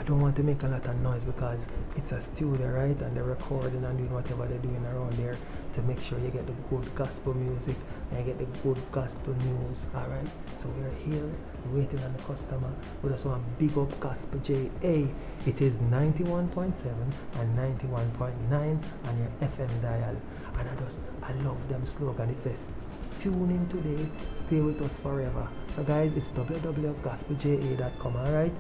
don't want to make a lot of noise because it's a studio, right? And they're recording and doing whatever they're doing around there to make sure you get the good gospel music and you get the good gospel news, alright? So we're here waiting on the customer. We just want big up Gospel JA. It is 91.7 and 91.9 on your FM dial. And I love them slogan. It says, tune in today, stay with us forever. So guys, it's www.gospelja.com, alright?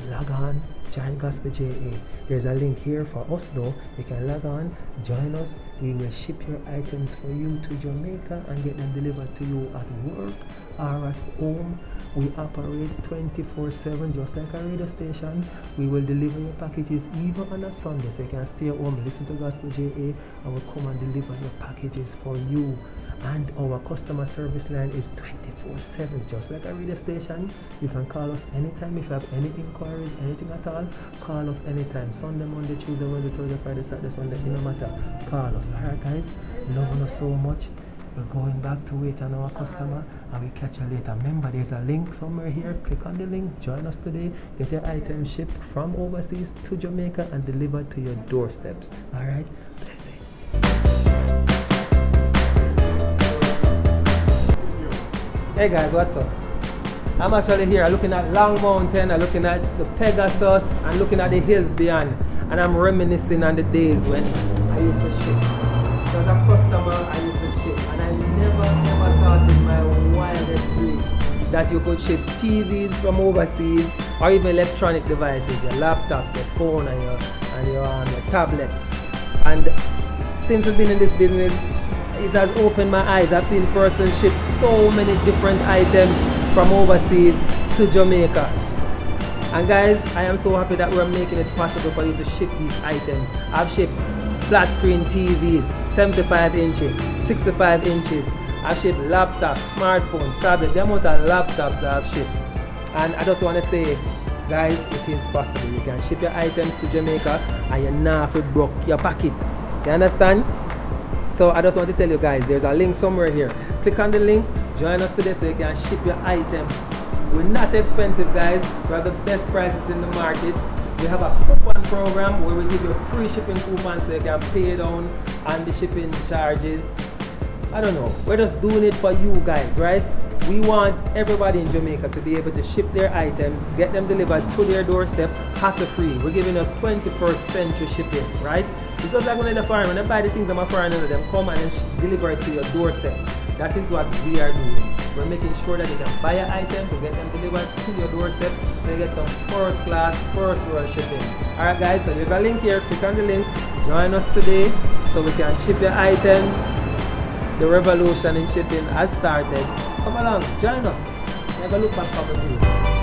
Log on, join Gospel JA. There's a link here for us though. You can log on, join us. We will ship your items for you to Jamaica and get them delivered to you at work or at home. We operate 24/7 just like a radio station. We will deliver your packages even on a Sunday, so you can stay at home, listen to Gospel JA, and we'll come and deliver your packages for you. And our customer service line is 24/7 just like a radio station. You can call us anytime if you have any inquiries, anything at all. Call us anytime. Sunday, Monday, Tuesday, Wednesday, Thursday, Friday, Saturday, Sunday, no matter. Call us. Alright guys, loving us so much. We're going back to wait on our customer and we catch you later. Remember, there's a link somewhere here. Click on the link, join us today, get your items shipped from overseas to Jamaica and delivered to your doorsteps. Alright, bless it. Hey guys, what's up? I'm actually here looking at Long Mountain, I'm looking at the Pegasus and looking at the hills beyond, and I'm reminiscing on the days when I used to ship. As a customer, I used to ship, and I never thought in my wildest dream that you could ship TVs from overseas or even electronic devices, your laptops, your phone, and your tablets. And since I've been in this business, it has opened my eyes. I've seen persons ship so many different items from overseas to Jamaica. And guys, I am so happy that we're making it possible for you to ship these items. I've shipped flat screen TVs, 75 inches, 65 inches. I've shipped laptops, smartphones, tablets, the amount of laptops I've shipped. And I just want to say, guys, it is possible. You can ship your items to Jamaica and you're not broke your pocket. You understand? So I just want to tell you guys, there's a link somewhere here. Click on the link, join us today so you can ship your items. We're not expensive, guys. We have the best prices in the market. We have a coupon program where we give you free shipping coupons so you can pay down on the shipping charges. I don't know. We're just doing it for you guys, right? We want everybody in Jamaica to be able to ship their items, get them delivered to their doorstep, hassle-free. We're giving a 21st century shipping, right? It's just like when I buy the things I'm a foreigner, them come and deliver it to your doorstep. That is what we are doing. We're making sure that you can buy your items to get them delivered to your doorstep so you get some first class, first world shipping. Alright guys, so there's a link here, click on the link, join us today so we can ship your items. The revolution in shipping has started. Come along, join us. Never look back from the